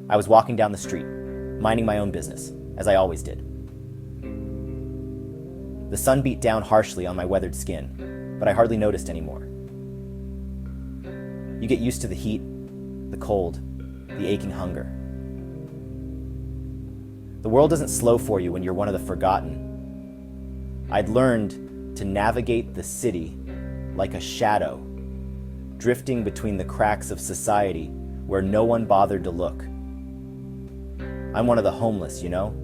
I was walking down the street, minding my own business, as I always did. The sun beat down harshly on my weathered skin, but I hardly noticed anymore. You get used to the heat, the cold, the aching hunger. The world doesn't slow for you when you're one of the forgotten. I'd learned to navigate the city like a shadow, drifting between the cracks of society where no one bothered to look. I'm one of the homeless, you know?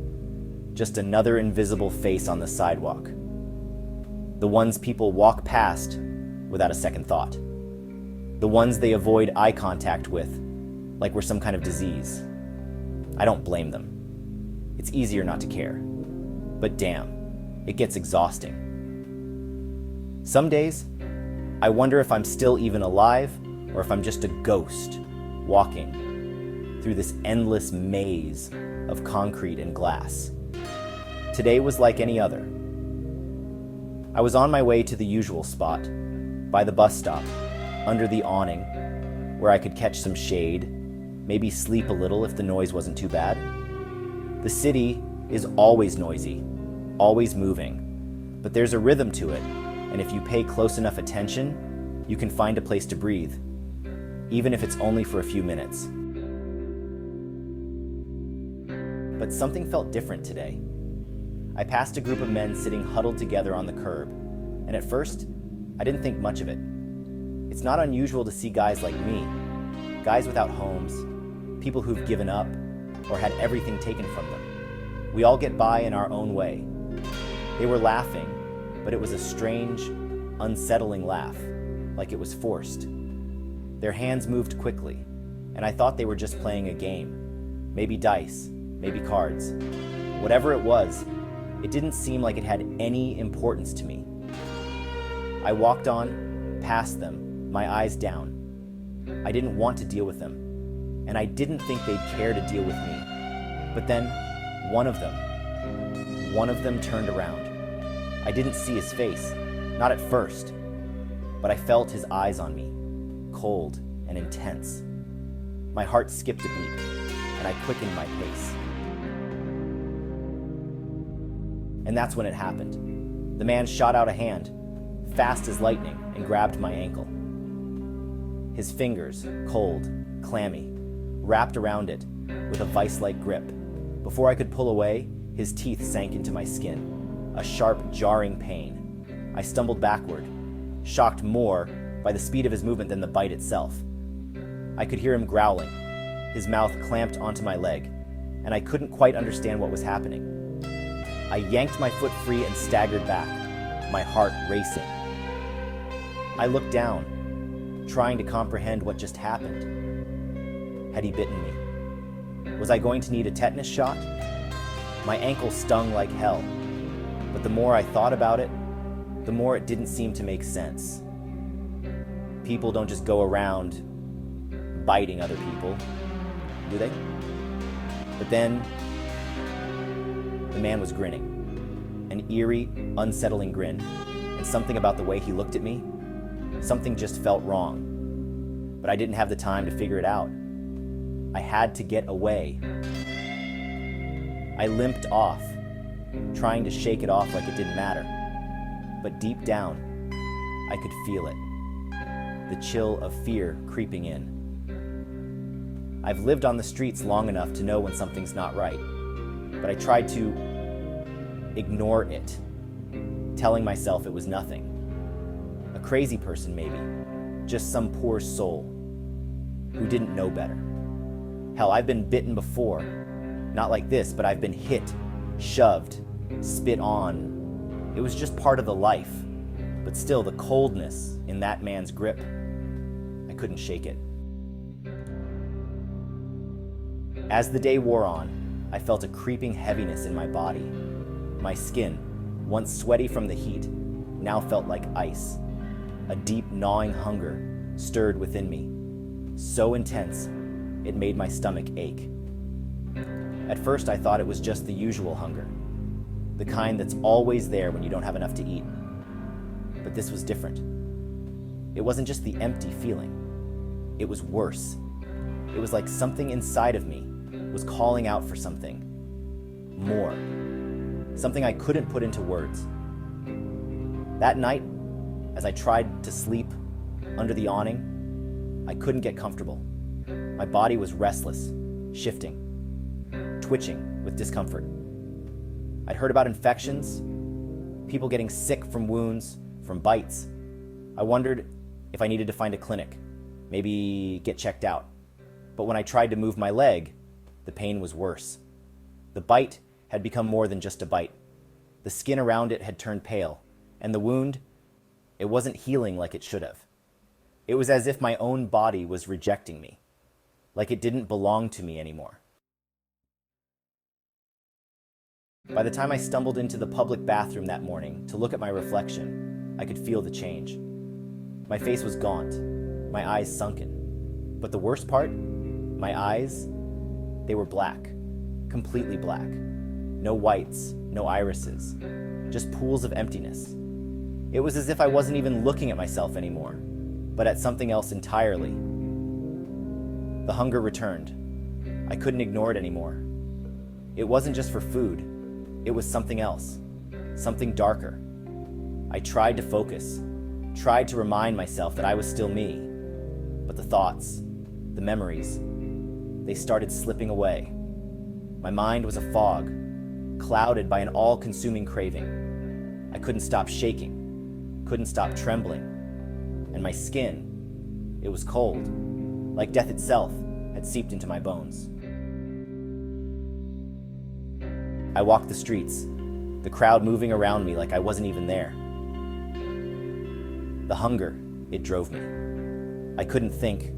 Just another invisible face on the sidewalk. The ones people walk past without a second thought. The ones they avoid eye contact with, like we're some kind of disease. I don't blame them. It's easier not to care. But damn, it gets exhausting. Some days, I wonder if I'm still even alive or if I'm just a ghost walking through this endless maze of concrete and glass. Today was like any other. I was on my way to the usual spot, by the bus stop, under the awning, where I could catch some shade, maybe sleep a little if the noise wasn't too bad. The city is always noisy, always moving, but there's a rhythm to it, and if you pay close enough attention, you can find a place to breathe, even if it's only for a few minutes. But something felt different today. I passed a group of men sitting huddled together on the curb, and at first, I didn't think much of it. It's not unusual to see guys like me, guys without homes, people who've given up or had everything taken from them. We all get by in our own way. They were laughing, but it was a strange, unsettling laugh, like it was forced. Their hands moved quickly, and I thought they were just playing a game. Maybe dice, maybe cards. Whatever it was, it didn't seem like it had any importance to me. I walked on, past them, my eyes down. I didn't want to deal with them, and I didn't think they'd care to deal with me. But then, one of them turned around. I didn't see his face, not at first, but I felt his eyes on me, cold and intense. My heart skipped a beat, and I quickened my pace. And that's when it happened. The man shot out a hand, fast as lightning, and grabbed my ankle. His fingers, cold, clammy, wrapped around it with a vice-like grip. Before I could pull away, his teeth sank into my skin, a sharp, jarring pain. I stumbled backward, shocked more by the speed of his movement than the bite itself. I could hear him growling, his mouth clamped onto my leg, and I couldn't quite understand what was happening. I yanked my foot free and staggered back, my heart racing. I looked down, trying to comprehend what just happened. Had he bitten me? Was I going to need a tetanus shot? My ankle stung like hell, but the more I thought about it, the more it didn't seem to make sense. People don't just go around biting other people, do they? But then, the man was grinning, an eerie, unsettling grin, and something about the way he looked at me, something just felt wrong. But I didn't have the time to figure it out. I had to get away. I limped off, trying to shake it off like it didn't matter. But deep down, I could feel it, the chill of fear creeping in. I've lived on the streets long enough to know when something's not right, but I tried to ignore it, telling myself it was nothing. A crazy person maybe, just some poor soul who didn't know better. Hell, I've been bitten before, not like this, but I've been hit, shoved, spit on. It was just part of the life, but still the coldness in that man's grip, I couldn't shake it. As the day wore on, I felt a creeping heaviness in my body. My skin, once sweaty from the heat, now felt like ice. A deep gnawing hunger stirred within me, so intense it made my stomach ache. At first I thought it was just the usual hunger, the kind that's always there when you don't have enough to eat. But this was different. It wasn't just the empty feeling. It was worse. It was like something inside of me was calling out for something. More. Something I couldn't put into words. That night, as I tried to sleep under the awning, I couldn't get comfortable. My body was restless, shifting, twitching with discomfort. I'd heard about infections, people getting sick from wounds, from bites. I wondered if I needed to find a clinic, maybe get checked out. But when I tried to move my leg, the pain was worse. The bite had become more than just a bite. The skin around it had turned pale, and the wound, it wasn't healing like it should have. It was as if my own body was rejecting me, like it didn't belong to me anymore. By the time I stumbled into the public bathroom that morning to look at my reflection, I could feel the change. My face was gaunt, my eyes sunken. But the worst part, my eyes, they were black, completely black. No whites, no irises, just pools of emptiness. It was as if I wasn't even looking at myself anymore, but at something else entirely. The hunger returned. I couldn't ignore it anymore. It wasn't just for food. It was something else, something darker. I tried to focus, tried to remind myself that I was still me, but the thoughts, the memories, they started slipping away. My mind was a fog, clouded by an all-consuming craving. I couldn't stop shaking, couldn't stop trembling, and my skin, it was cold, like death itself had seeped into my bones. I walked the streets, the crowd moving around me like I wasn't even there. The hunger, it drove me. I couldn't think,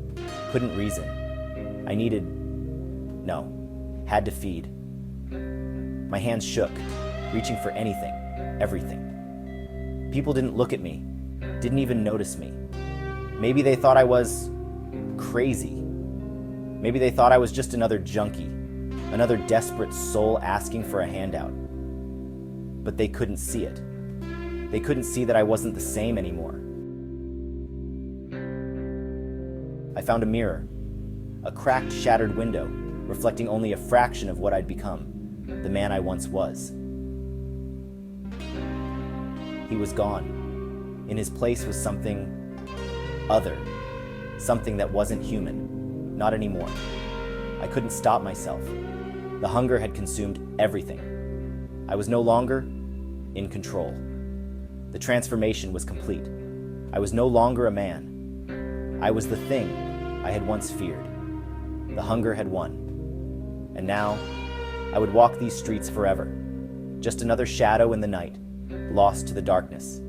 couldn't reason. I had to feed. My hands shook, reaching for anything, everything. People didn't look at me, didn't even notice me. Maybe they thought I was crazy. Maybe they thought I was just another junkie, another desperate soul asking for a handout. But they couldn't see it. They couldn't see that I wasn't the same anymore. I found a mirror, a cracked, shattered window, reflecting only a fraction of what I'd become, the man I once was. He was gone. In his place was something other, something that wasn't human, not anymore. I couldn't stop myself. The hunger had consumed everything. I was no longer in control. The transformation was complete. I was no longer a man. I was the thing I had once feared. The hunger had won. And now, I would walk these streets forever, just another shadow in the night, lost to the darkness.